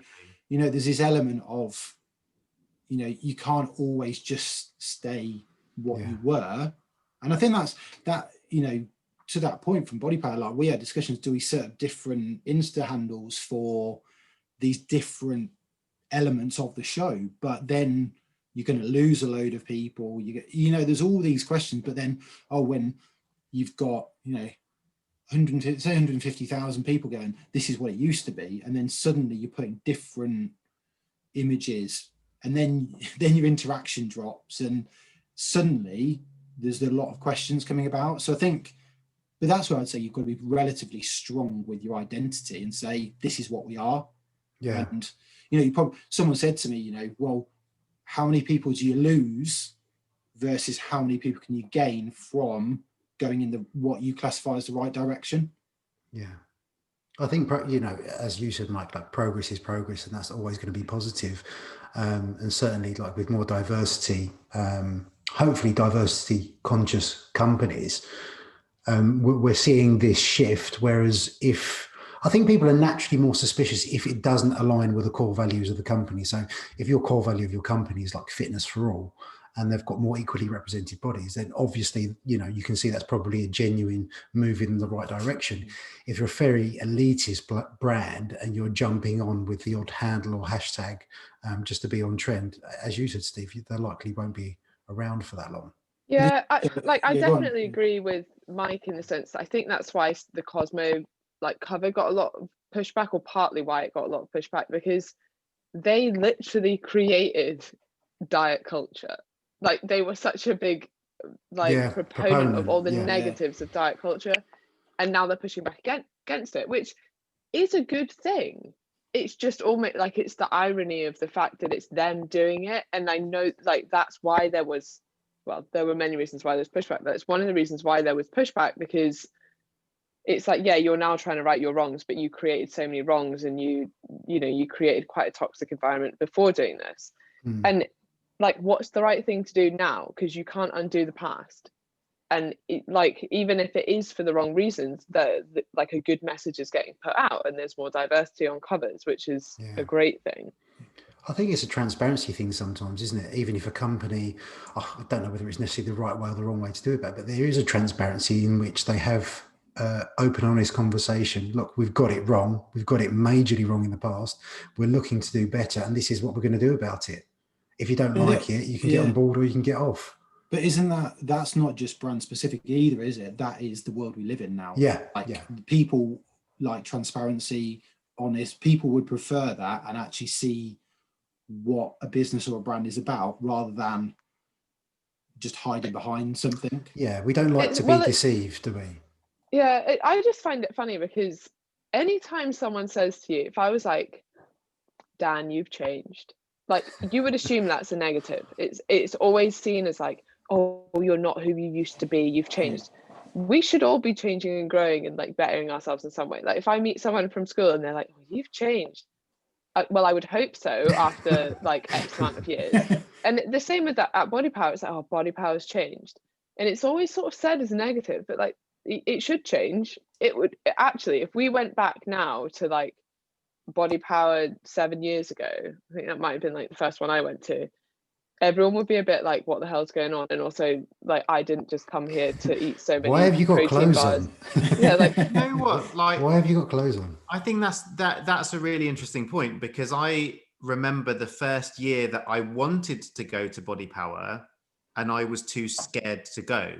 you know, there's this element of, you know, you can't always just stay what you were. And I think that, you know, to that point from Body Power, like we had discussions, do we set up different Insta handles for these different elements of the show? But then you're going to lose a load of people. You know, there's all these questions, but then, when you've got, you know, 150,000 people going, this is what it used to be. And then suddenly you're putting different images, and then your interaction drops, and suddenly there's a lot of questions coming about. So I think, but that's where I'd say you've got to be relatively strong with your identity and say, this is what we are. Yeah. And, you know, someone said to me, you know, well, how many people do you lose versus how many people can you gain from going in what you classify as the right direction? Yeah. I think, you know, as you said, Mike, like progress is progress, and that's always going to be positive. And certainly like with more diversity, hopefully diversity conscious companies, we're seeing this shift. Whereas I think people are naturally more suspicious if it doesn't align with the core values of the company. So if your core value of your company is like fitness for all, and they've got more equally represented bodies, then obviously, you know, you can see that's probably a genuine move in the right direction. If you're a very elitist brand and you're jumping on with the odd handle or hashtag just to be on trend, as you said, Steve, they likely won't be around for that long. Yeah, I Yeah, go on. definitely agree with Mike in the sense that I think that's why the Cosmo like cover got a lot of pushback, or partly why it got a lot of pushback, because they literally created diet culture. Like they were such a big like proponent of all the negatives of diet culture, and now they're pushing back against it, which is a good thing. It's just almost like it's the irony of the fact that it's them doing it. And I know like that's why there were many reasons why there's pushback, but it's one of the reasons why there was pushback, because it's like, yeah, you're now trying to right your wrongs, but you created so many wrongs, and you created quite a toxic environment before doing this. And like, what's the right thing to do now? Because you can't undo the past. And like, even if it is for the wrong reasons, like a good message is getting put out, and there's more diversity on covers, which is a great thing. I think it's a transparency thing sometimes, isn't it? Even if a company, I don't know whether it's necessarily the right way or the wrong way to do it, but there is a transparency in which they have open, honest conversation. Look, we've got it wrong. We've got it majorly wrong in the past. We're looking to do better, and this is what we're going to do about it. If you don't like it, you can get on board or you can get off. But that's not just brand specific either, is it? That is the world we live in now. People like transparency, honest. People would prefer that and actually see what a business or a brand is about, rather than just hiding behind something. Yeah, we don't like to be deceived, do we? Yeah, I just find it funny, because anytime someone says to you, if I was like, Dan, you've changed, like, you would assume that's a negative. It's always seen as like, oh, you're not who you used to be, you've changed. We should all be changing and growing and like bettering ourselves in some way. Like if I meet someone from school and they're like, oh, you've changed, well, I would hope so after like X amount of years. And the same with that at Bodypower. It's like, oh, Bodypower's changed, and it's always sort of said as negative, but like it should change. It would actually, if we went back now to like Bodypower 7 years ago, I think that might have been like the first one I went to, everyone would be a bit like, what the hell's going on? And also like, I didn't just come here to eat so many. Why have you got clothes bars. on? Yeah, like, you know what, like, why have you got clothes on? I think that's a really interesting point, because I remember the first year that I wanted to go to Bodypower and I was too scared to go.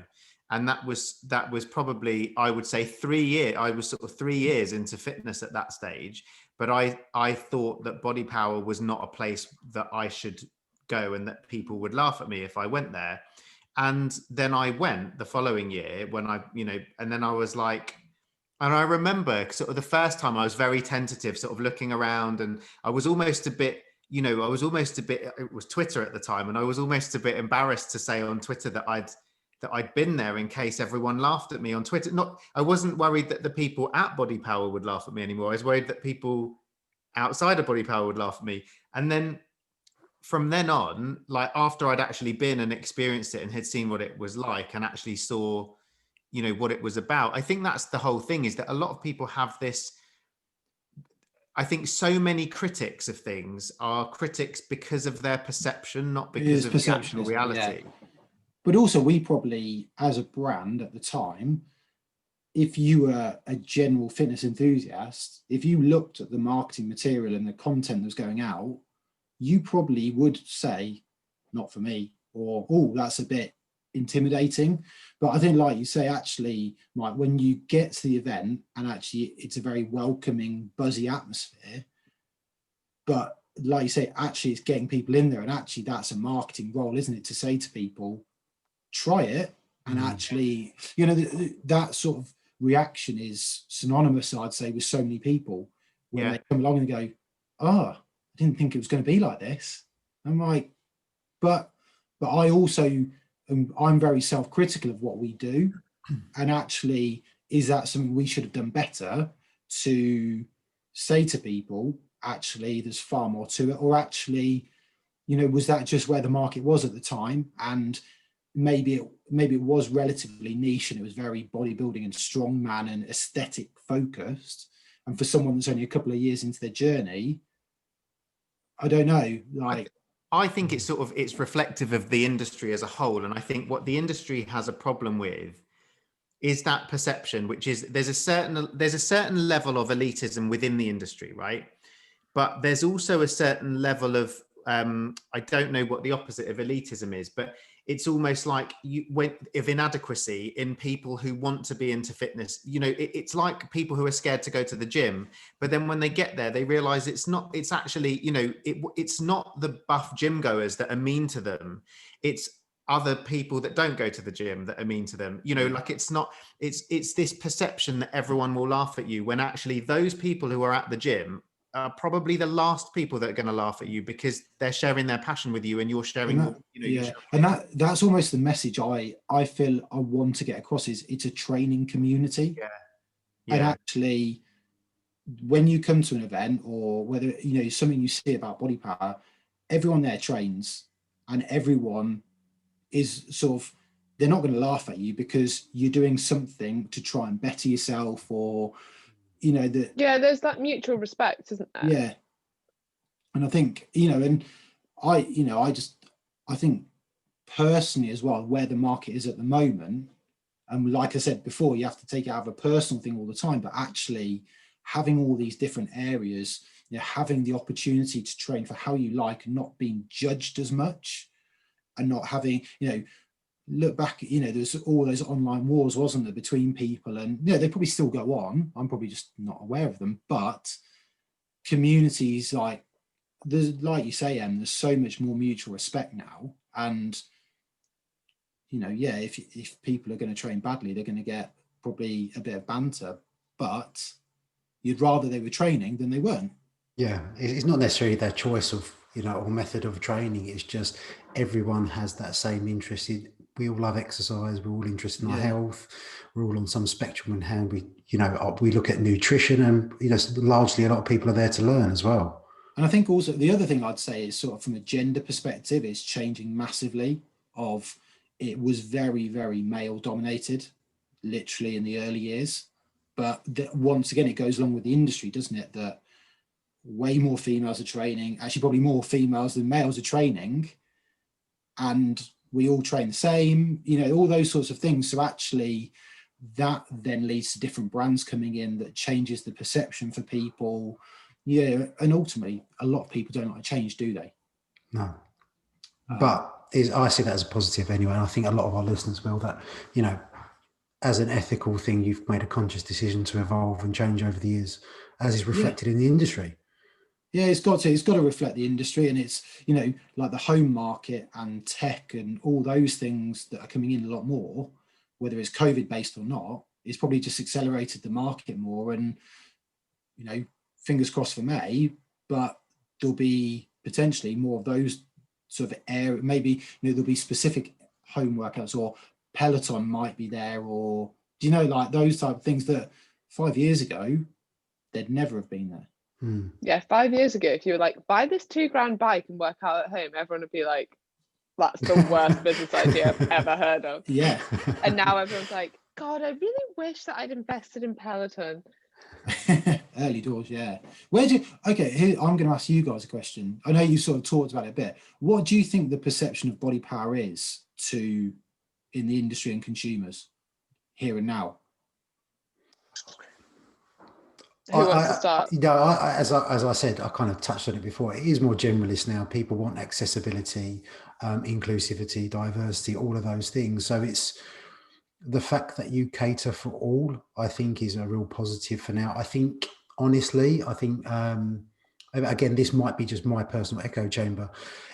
And that was probably, I would say 3 years. I was sort of 3 years into fitness at that stage, but I thought that Bodypower was not a place that I should go, and that people would laugh at me if I went there. And then I went the following year when and then I was like, and I remember sort of the first time I was very tentative, sort of looking around, and I was almost a bit, it was Twitter at the time, and I was almost a bit embarrassed to say on Twitter that I'd been there, in case everyone laughed at me on Twitter. I wasn't worried that the people at Bodypower would laugh at me anymore. I was worried that people outside of Bodypower would laugh at me. And then from then on, like after I'd actually been and experienced it and had seen what it was like and actually saw, what it was about, I think that's the whole thing, is that a lot of people have this, I think so many critics of things are critics because of their perception, not because of the actual reality. Yeah. But also, we probably, as a brand at the time, if you were a general fitness enthusiast, if you looked at the marketing material and the content that was going out, you probably would say, not for me, or, oh, that's a bit intimidating. But I think, like you say, actually, Mike, when you get to the event and actually it's a very welcoming, buzzy atmosphere, but like you say, actually it's getting people in there, and actually that's a marketing role, isn't it, to say to people, try it. And actually, that sort of reaction is synonymous, I'd say, with so many people when they come along and go, oh, I didn't think it was going to be like this. I'm like, but I also, I'm very self-critical of what we do. And actually, is that something we should have done better to say to people, actually, there's far more to it? Or actually, was that just where the market was at the time? And maybe it was relatively niche and it was very bodybuilding and strongman and aesthetic focused. And for someone that's only a couple of years into their journey, I don't know. Like, I think it's reflective of the industry as a whole. And I think what the industry has a problem with is that perception, which is there's a certain level of elitism within the industry, right? But there's also a certain level of I don't know what the opposite of elitism is, but it's almost like of inadequacy in people who want to be into fitness. It's like people who are scared to go to the gym, but then when they get there, they realize it's actually, it's not the buff gym goers that are mean to them. It's other people that don't go to the gym that are mean to them. Like it's this perception that everyone will laugh at you, when actually those people who are at the gym are probably the last people that are going to laugh at you, because they're sharing their passion with you and you're sharing and that's almost the message I feel I want to get across, is it's a training community. And actually, when you come to an event, or whether something you see about Body Power, everyone there trains, and everyone is sort of, they're not going to laugh at you because you're doing something to try and better yourself, or there's that mutual respect, isn't there? Yeah. And I think, and I think personally as well, where the market is at the moment, and like I said before, you have to take it out of a personal thing all the time, but actually having all these different areas, having the opportunity to train for how you like, and not being judged as much, and not having, look back, there's all those online wars, wasn't there, between people, and they probably still go on. I'm probably just not aware of them, but communities like you say, Em, there's so much more mutual respect now, and if people are going to train badly, they're going to get probably a bit of banter, but you'd rather they were training than they weren't. Yeah, it's not necessarily their choice of or method of training. It's just everyone has that same interest. We all love exercise. We're all interested in our health. We're all on some spectrum in how we look at nutrition, and largely a lot of people are there to learn as well. And I think also the other thing I'd say is, sort of from a gender perspective, is changing massively. It was very, very male dominated, literally in the early years. But once again, it goes along with the industry, doesn't it? That way more females are training, actually probably more females than males are training. And we all train the same, all those sorts of things. So actually that then leads to different brands coming in that changes the perception for people. Yeah. And ultimately, a lot of people don't like change, do they? No. But I see that as a positive anyway. And I think a lot of our listeners will, that, as an ethical thing, you've made a conscious decision to evolve and change over the years, as is reflected in the industry. Yeah, it's got to reflect the industry, and it's, like the home market and tech and all those things that are coming in a lot more, whether it's COVID based or not, it's probably just accelerated the market more. And, fingers crossed for May, but there'll be potentially more of those sort of area. Maybe, there'll be specific home workouts, or Peloton might be there, or, like those type of things that 5 years ago, they'd never have been there. Yeah, 5 years ago, if you were like, buy this £2,000 bike and work out at home, everyone would be like, that's the worst business idea I've ever heard of. Yeah. And now everyone's like, God, I really wish that I'd invested in Peloton. Early doors, yeah. Here, I'm going to ask you guys a question. I know you sort of talked about it a bit. What do you think the perception of Body Power is in the industry and consumers here and now? Who wants to start? As I said, I kind of touched on it before. It is more generalist now. People want accessibility, inclusivity, diversity, all of those things. So it's the fact that you cater for all, I think, is a real positive for now. I think, honestly, again, this might be just my personal echo chamber.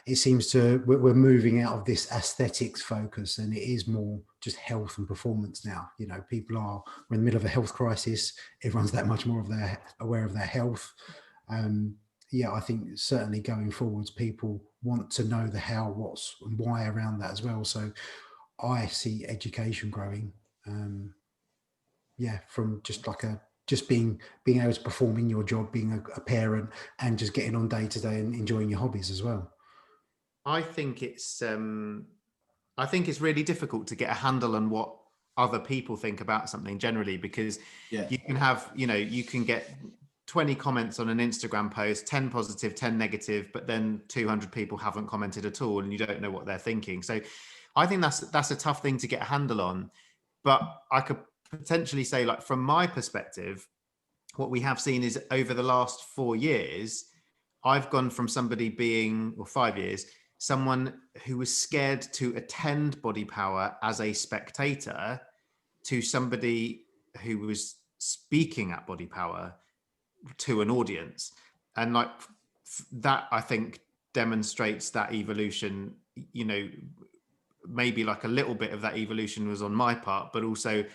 It seems we're moving out of this aesthetics focus, and it is more just health and performance now. We're in the middle of a health crisis. Everyone's that much more aware of their health. I think certainly going forwards, people want to know the how, what's, and why around that as well. So I see education growing. From just being able to perform in your job, being a parent, and just getting on day to day and enjoying your hobbies as well. I think it's really difficult to get a handle on what other people think about something generally, because you can have, you can get 20 comments on an Instagram post, 10 positive, 10 negative, but then 200 people haven't commented at all, and you don't know what they're thinking. So I think that's a tough thing to get a handle on. But I could potentially say, like, from my perspective, what we have seen is over the last 4 years, I've gone from somebody being, or 5 years, someone who was scared to attend Bodypower as a spectator to somebody who was speaking at Bodypower to an audience. And like that, I think demonstrates that evolution. You know, maybe like a little bit of that evolution was on my part, but also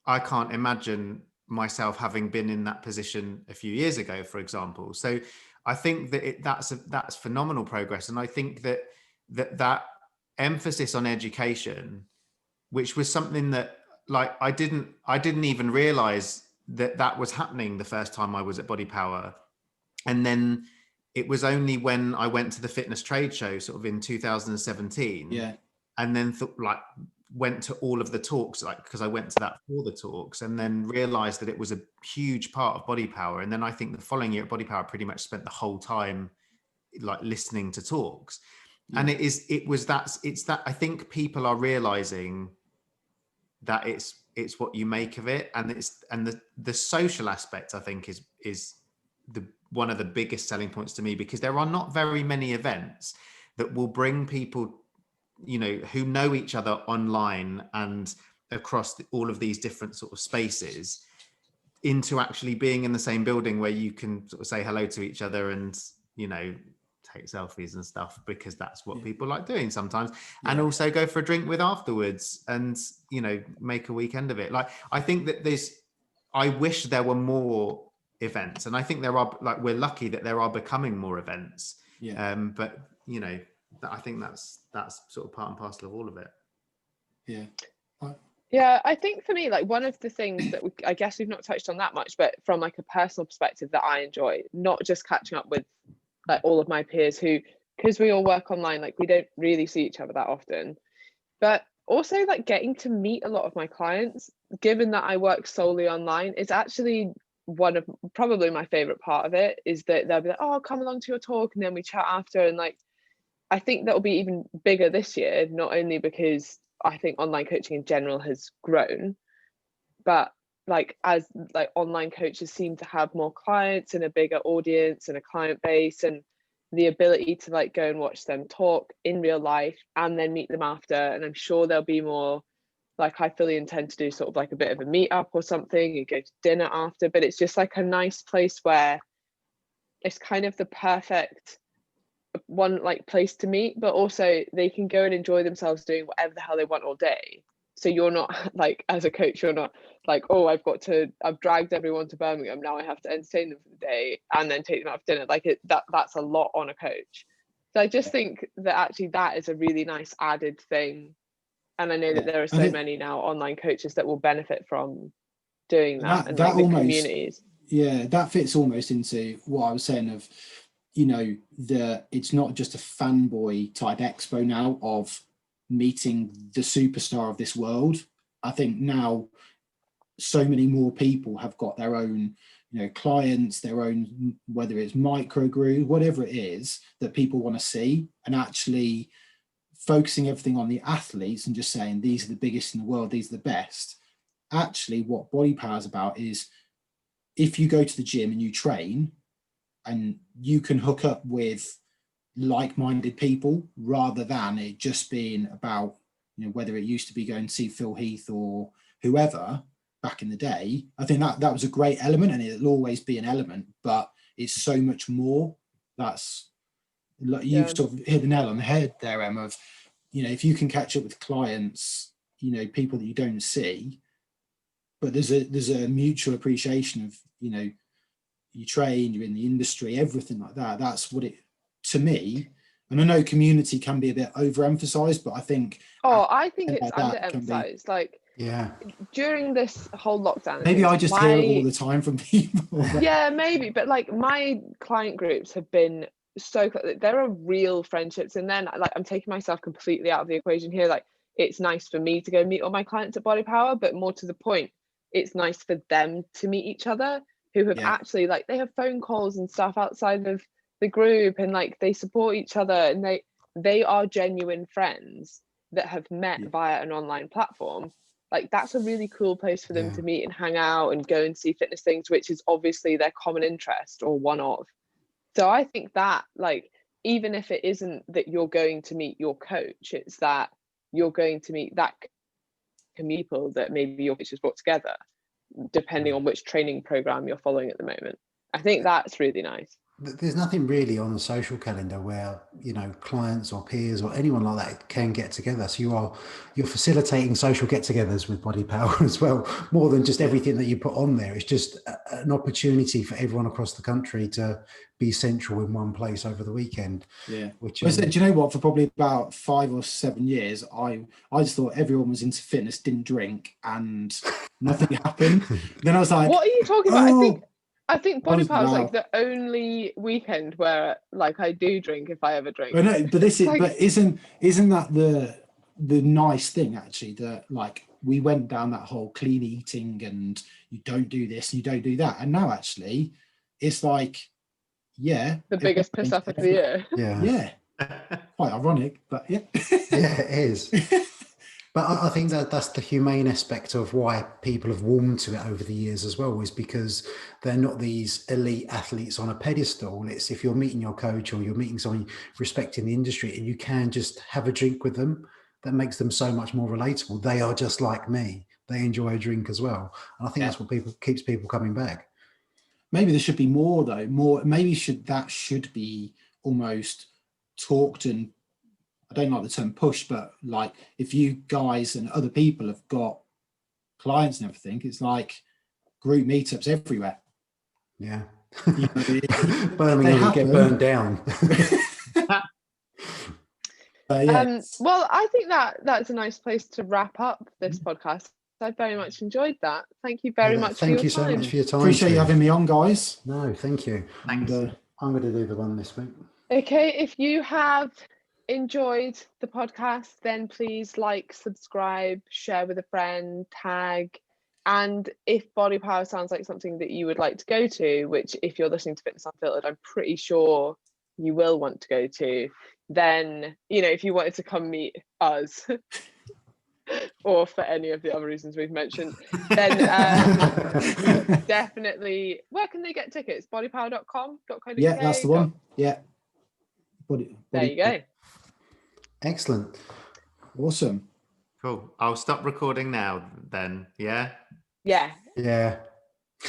I can't imagine myself having been in that position a few years ago, for example. So I think that that's phenomenal progress. And I think that emphasis on education, which was something that, like, I didn't even realize that was happening the first time I was at Bodypower. And then it was only when I went to the fitness trade show sort of in 2017, and then went to all of the talks, like, because I went to that for the talks, and then realized that it was a huge part of Bodypower. And then I think the following year at Bodypower, pretty much spent the whole time like listening to talks. And it's that I think people are realizing that it's what you make of it, and the social aspect, I think, is the one of the biggest selling points to me, because there are not very many events that will bring people, you know, who know each other online and across all of these different sort of spaces into actually being in the same building where you can sort of say hello to each other and, you know, take selfies and stuff, because that's what people like doing sometimes, and also go for a drink with afterwards, and, you know, make a weekend of it. Like, I think that I wish there were more events, and I think there are, like, we're lucky that there are becoming more events. But, you know, I think that's sort of part and parcel of all of it. Yeah, I think for me, like, one of the things that I guess we've not touched on that much, but from like a personal perspective that I enjoy, not just catching up with like all of my peers who, because we all work online, like we don't really see each other that often, but also like getting to meet a lot of my clients, given that I work solely online, is actually one of probably my favorite part of it, is that they'll be like, oh, come along to your talk, and then we chat after. And like, I think that'll be even bigger this year, not only because I think online coaching in general has grown, but like as like online coaches seem to have more clients and a bigger audience and a client base, and the ability to like go and watch them talk in real life and then meet them after. And I'm sure there'll be more, like, I fully intend to do sort of like a bit of a meetup or something and go to dinner after, but it's just like a nice place where it's kind of the perfect one, like, place to meet, but also they can go and enjoy themselves doing whatever the hell they want all day. So you're not like, as a coach, you're not like, oh, I've dragged everyone to Birmingham, now I have to entertain them for the day and then take them out for dinner. Like, that's a lot on a coach. So I just think that actually that is a really nice added thing. And I know that there are so many now online coaches that will benefit from doing that, and like the communities. Yeah, that fits almost into what I was saying of, you know, it's not just a fanboy type expo now of meeting the superstar of this world. I think now so many more people have got their own, you know, clients, their own, whether it's micro group, whatever it is that people want to see, and actually focusing everything on the athletes and just saying these are the biggest in the world, these are the best. Actually, what Bodypower is about is, if you go to the gym and you train, and you can hook up with like-minded people, rather than it just being about, you know, whether it used to be going to see Phil Heath or whoever back in the day. I think that was a great element, and it'll always be an element, but it's so much more. That's, you've sort of hit the nail on the head there, Emma, of, you know, if you can catch up with clients, you know, people that you don't see, but there's a mutual appreciation of, you know, you train, you're in the industry, everything like that. That's what it, to me, and I know community can be a bit overemphasized, but I think I think it's underemphasized. Like, during this whole lockdown, maybe I just hear it all the time from people. Yeah, maybe, but like my client groups have been so, there are real friendships, and then like I'm taking myself completely out of the equation here. Like, it's nice for me to go meet all my clients at Bodypower, but more to the point, it's nice for them to meet each other. who have actually, like, they have phone calls and stuff outside of the group, and like they support each other, and they are genuine friends that have met via an online platform. Like, that's a really cool place for them to meet and hang out and go and see fitness things, which is obviously their common interest or one of. So I think that, like, even if it isn't that you're going to meet your coach, it's that you're going to meet that people that maybe your coach has brought together, depending on which training program you're following at the moment. I think that's really nice. There's nothing really on the social calendar where, you know, clients or peers or anyone like that can get together. So you're facilitating social get-togethers with Bodypower as well, more than just everything that you put on there. It's just an opportunity for everyone across the country to be central in one place over the weekend. Yeah. Which do you know what? For probably about 5 or 7 years, I just thought everyone was into fitness, didn't drink, and nothing happened. Then I was like, what are you talking about? I think Bodypower is wow. like the only weekend where, like, I do drink if I ever drink. I know, but this is, like, but isn't that the nice thing, actually, that, like, we went down that whole clean eating and you don't do this, you don't do that, and now actually it's like, the biggest piss up of the year. Yeah. Quite ironic, but yeah. Yeah, it is. But I think that's the humane aspect of why people have warmed to it over the years as well, is because they're not these elite athletes on a pedestal. It's if you're meeting your coach or you're meeting someone respecting the industry and you can just have a drink with them, that makes them so much more relatable. They are just like me. They enjoy a drink as well. And I think that's what keeps people coming back. Maybe there should be more, though. Maybe that should be almost talked, and I don't like the term push, but like, if you guys and other people have got clients and everything, it's like group meetups everywhere. Yeah. You know, Birmingham would get burned down. Well, I think that's a nice place to wrap up this podcast. I very much enjoyed that. Thank you very much for your time. Thank you so much for your time. Appreciate you having me on, guys. No, thank you. Thanks. I'm going to do the one this week. Okay, if you have enjoyed the podcast, then please like, subscribe, share with a friend, tag. And if Bodypower sounds like something that you would like to go to, which if you're listening to Fitness Unfiltered, I'm pretty sure you will want to go to, then, you know, if you wanted to come meet us or for any of the other reasons we've mentioned, then definitely, where can they get tickets? Bodypower.com.co.uk? Yeah, that's the one. Yeah. There you go. Excellent. Awesome. Cool. I'll stop recording now then. Yeah? Yeah. Yeah.